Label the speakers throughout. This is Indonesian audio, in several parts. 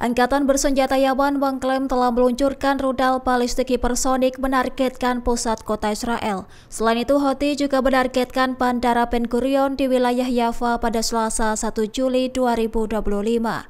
Speaker 1: Angkatan bersenjata Yaman mengklaim telah meluncurkan rudal balistik hipersonik menargetkan pusat kota Israel. Selain itu, Houthi juga menargetkan Bandara Ben Gurion di wilayah Yafa pada Selasa 1 Juli 2025.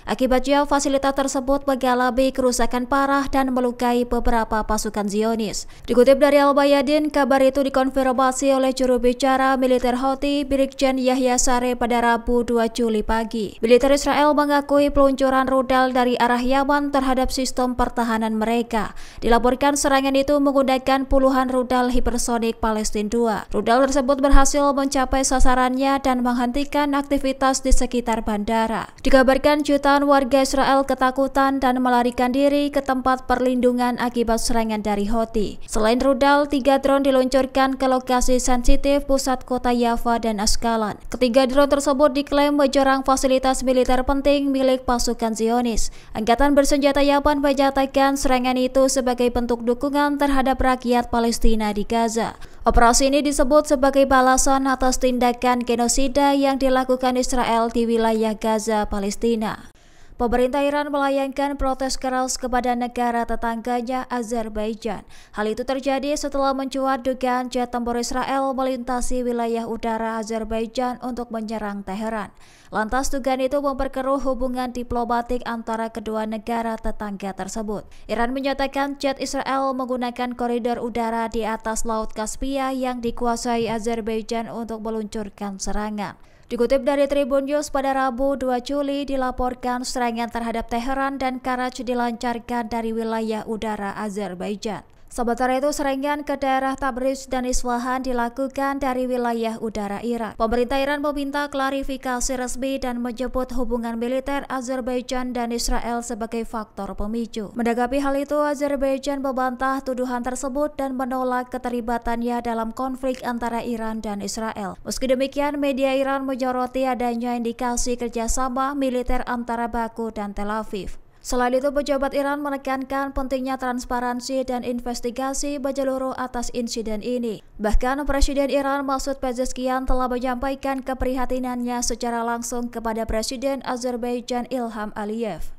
Speaker 1: Akibatnya, fasilitas tersebut mengalami kerusakan parah dan melukai beberapa pasukan Zionis. Dikutip dari Al-Bayadin, kabar itu dikonfirmasi oleh juru bicara militer Houthi, Brigjen Yahya Saree pada Rabu 2 Juli pagi. Militer Israel mengakui peluncuran rudal dari arah Yaman terhadap sistem pertahanan mereka. Dilaporkan serangan itu menggunakan puluhan rudal hipersonik Palestina 2. Rudal tersebut berhasil mencapai sasarannya dan menghentikan aktivitas di sekitar bandara. Dikabarkan jutaan warga Israel ketakutan dan melarikan diri ke tempat perlindungan akibat serangan dari Houthi. Selain rudal, 3 drone diluncurkan ke lokasi sensitif pusat kota Yafa dan Askalan. Ketiga drone tersebut diklaim menyerang fasilitas militer penting milik pasukan Zionis. Angkatan bersenjata Yaman menyatakan serangan itu sebagai bentuk dukungan terhadap rakyat Palestina di Gaza. Operasi ini disebut sebagai balasan atas tindakan genosida yang dilakukan Israel di wilayah Gaza, Palestina. Pemerintah Iran melayangkan protes keras kepada negara tetangganya Azerbaijan. Hal itu terjadi setelah mencuat dugaan jet tempur Israel melintasi wilayah udara Azerbaijan untuk menyerang Teheran. Lantas dugaan itu memperkeruh hubungan diplomatik antara kedua negara tetangga tersebut. Iran menyatakan jet Israel menggunakan koridor udara di atas Laut Kaspia yang dikuasai Azerbaijan untuk meluncurkan serangan. Dikutip dari Tribun News pada Rabu 2 Juli dilaporkan serangan terhadap Teheran dan Karaj dilancarkan dari wilayah udara Azerbaijan. Sementara itu, serangan ke daerah Tabriz dan Isfahan dilakukan dari wilayah udara Iran. Pemerintah Iran meminta klarifikasi resmi dan menyebut hubungan militer Azerbaijan dan Israel sebagai faktor pemicu. Menanggapi hal itu, Azerbaijan membantah tuduhan tersebut dan menolak keterlibatannya dalam konflik antara Iran dan Israel. Meski demikian, media Iran menyoroti adanya indikasi kerjasama militer antara Baku dan Tel Aviv. Selain itu, pejabat Iran menekankan pentingnya transparansi dan investigasi menyeluruh atas insiden ini. Bahkan Presiden Iran Masoud Pezeshkian telah menyampaikan keprihatinannya secara langsung kepada Presiden Azerbaijan Ilham Aliyev.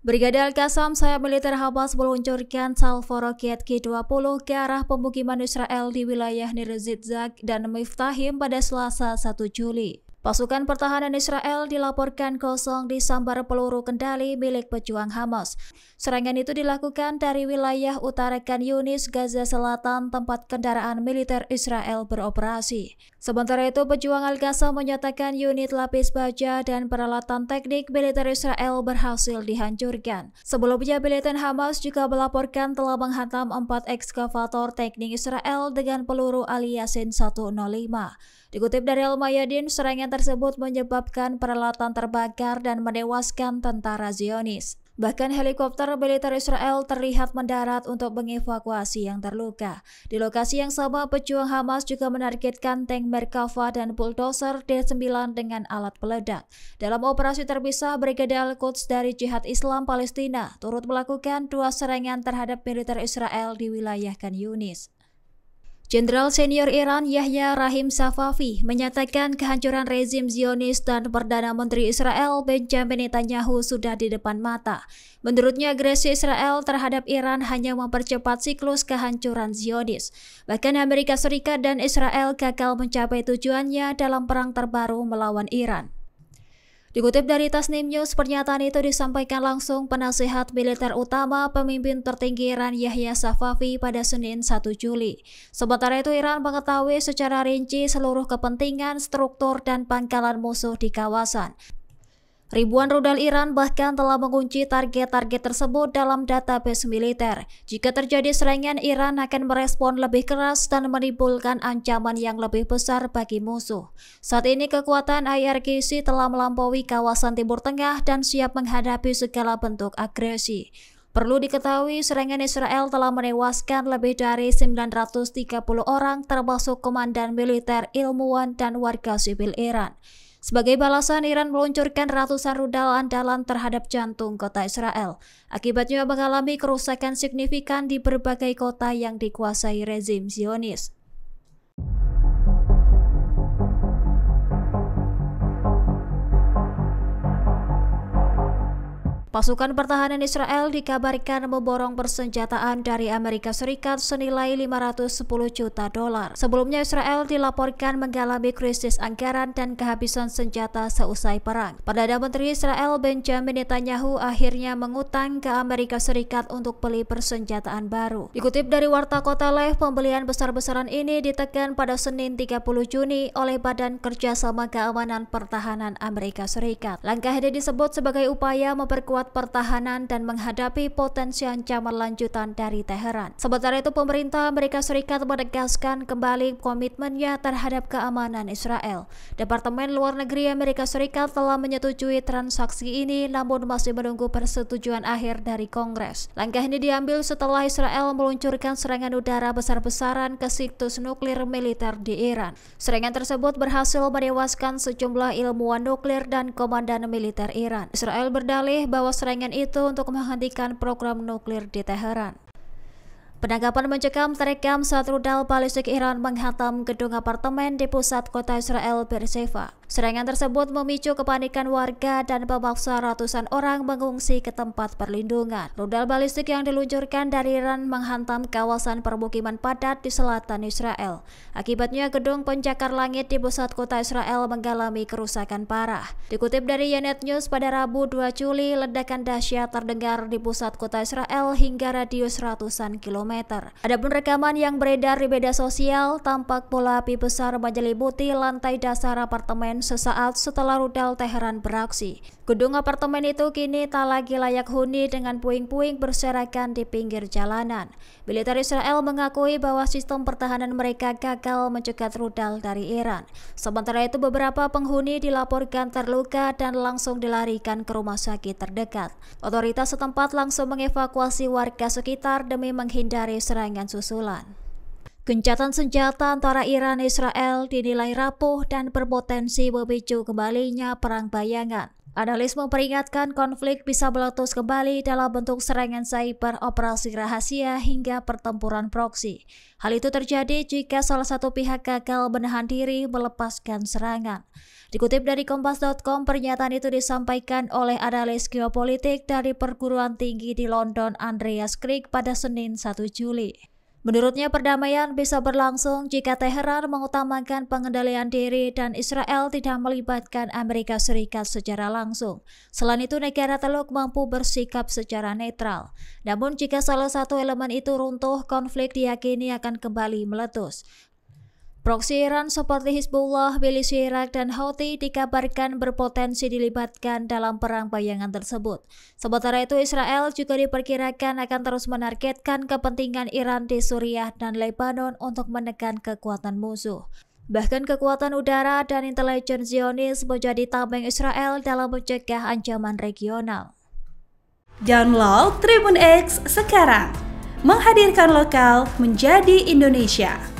Speaker 1: Brigade Al-Qassam, sayap militer Hamas, meluncurkan salvo roket Q-20 ke arah pemukiman Israel di wilayah Nir Zitzak dan Miftahim pada Selasa 1 Juli. Pasukan pertahanan Israel dilaporkan kosong disambar peluru kendali milik pejuang Hamas. Serangan itu dilakukan dari wilayah utara Khan Yunis, Gaza Selatan, tempat kendaraan militer Israel beroperasi. Sementara itu, pejuang Al-Qassam menyatakan unit lapis baja dan peralatan teknik militer Israel berhasil dihancurkan. Sebelumnya, militan Hamas juga melaporkan telah menghantam 4 ekskavator teknik Israel dengan peluru Ali Yasin 105. Dikutip dari Al-Mayadin, serangan tersebut menyebabkan peralatan terbakar dan menewaskan tentara Zionis. Bahkan helikopter militer Israel terlihat mendarat untuk mengevakuasi yang terluka. Di lokasi yang sama, pejuang Hamas juga menargetkan tank Merkava dan bulldozer D9 dengan alat peledak. Dalam operasi terpisah, Brigade Al-Quds dari Jihad Islam Palestina turut melakukan 2 serangan terhadap militer Israel di wilayah Khan Yunis. Jenderal senior Iran Yahya Rahim Safavi menyatakan kehancuran rezim Zionis dan Perdana Menteri Israel Benjamin Netanyahu sudah di depan mata. Menurutnya, agresi Israel terhadap Iran hanya mempercepat siklus kehancuran Zionis. Bahkan Amerika Serikat dan Israel gagal mencapai tujuannya dalam perang terbaru melawan Iran. Dikutip dari Tasnim News, pernyataan itu disampaikan langsung penasihat militer utama pemimpin tertinggi Iran Yahya Safavi pada Senin 1 Juli. Sementara itu, Iran mengetahui secara rinci seluruh kepentingan, struktur, dan pangkalan musuh di kawasan. Ribuan rudal Iran bahkan telah mengunci target-target tersebut dalam database militer. Jika terjadi serangan, Iran akan merespon lebih keras dan menimbulkan ancaman yang lebih besar bagi musuh. Saat ini kekuatan IRGC telah melampaui kawasan Timur Tengah dan siap menghadapi segala bentuk agresi. Perlu diketahui, serangan Israel telah menewaskan lebih dari 930 orang termasuk komandan militer, ilmuwan, dan warga sipil Iran. Sebagai balasan, Iran meluncurkan ratusan rudal andalan terhadap jantung kota Israel. Akibatnya mengalami kerusakan signifikan di berbagai kota yang dikuasai rezim Zionis. Pasukan pertahanan Israel dikabarkan memborong persenjataan dari Amerika Serikat senilai 510 juta dolar. Sebelumnya Israel dilaporkan mengalami krisis anggaran dan kehabisan senjata seusai perang. Perdana Menteri Israel Benjamin Netanyahu akhirnya mengutang ke Amerika Serikat untuk beli persenjataan baru. Dikutip dari Warta Kota Lev, pembelian besar-besaran ini ditekan pada Senin 30 Juni oleh Badan Kerjasama Keamanan Pertahanan Amerika Serikat. Langkah ini disebut sebagai upaya memperkuat pertahanan dan menghadapi potensi ancaman lanjutan dari Teheran. Sementara itu, pemerintah Amerika Serikat menegaskan kembali komitmennya terhadap keamanan Israel. Departemen Luar Negeri Amerika Serikat telah menyetujui transaksi ini, namun masih menunggu persetujuan akhir dari Kongres. Langkah ini diambil setelah Israel meluncurkan serangan udara besar-besaran ke situs nuklir militer di Iran. Serangan tersebut berhasil menewaskan sejumlah ilmuwan nuklir dan komandan militer Iran. Israel berdalih bahwa serangan itu untuk menghentikan program nuklir di Teheran. Penangkapan mencekam terekam saat rudal balistik Iran menghantam gedung apartemen di pusat kota Israel, Beersheva. Serangan tersebut memicu kepanikan warga dan memaksa ratusan orang mengungsi ke tempat perlindungan. Rudal balistik yang diluncurkan dari Iran menghantam kawasan permukiman padat di selatan Israel. Akibatnya gedung pencakar langit di pusat kota Israel mengalami kerusakan parah. Dikutip dari Ynet News, pada Rabu 2 Juli, ledakan dahsyat terdengar di pusat kota Israel hingga radius ratusan kilometer. Adapun rekaman yang beredar di media sosial, tampak bola api besar menyelimuti lantai dasar apartemen sesaat setelah rudal Teheran beraksi. Gedung apartemen itu kini tak lagi layak huni dengan puing-puing berserakan di pinggir jalanan. Militer Israel mengakui bahwa sistem pertahanan mereka gagal mencegat rudal dari Iran. Sementara itu, beberapa penghuni dilaporkan terluka dan langsung dilarikan ke rumah sakit terdekat. Otoritas setempat langsung mengevakuasi warga sekitar demi menghindari serangan susulan. Gencatan senjata antara Iran dan Israel dinilai rapuh dan berpotensi memicu kembalinya perang bayangan. Analis memperingatkan konflik bisa meletus kembali dalam bentuk serangan cyber, operasi rahasia, hingga pertempuran proksi. Hal itu terjadi jika salah satu pihak gagal menahan diri melepaskan serangan. Dikutip dari Kompas.com, pernyataan itu disampaikan oleh analis geopolitik dari perguruan tinggi di London, Andreas Krieg, pada Senin 1 Juli. Menurutnya, perdamaian bisa berlangsung jika Teheran mengutamakan pengendalian diri dan Israel tidak melibatkan Amerika Serikat secara langsung. Selain itu, negara Teluk mampu bersikap secara netral. Namun jika salah satu elemen itu runtuh, konflik diyakini akan kembali meletus. Proksi Iran seperti Hizbullah, milisi Irak, dan Houthi dikabarkan berpotensi dilibatkan dalam perang bayangan tersebut. Sementara itu, Israel juga diperkirakan akan terus menargetkan kepentingan Iran di Suriah dan Lebanon untuk menekan kekuatan musuh. Bahkan kekuatan udara dan intelijen Zionis menjadi tameng Israel dalam mencegah ancaman regional.
Speaker 2: Download Tribun X sekarang, menghadirkan lokal menjadi Indonesia.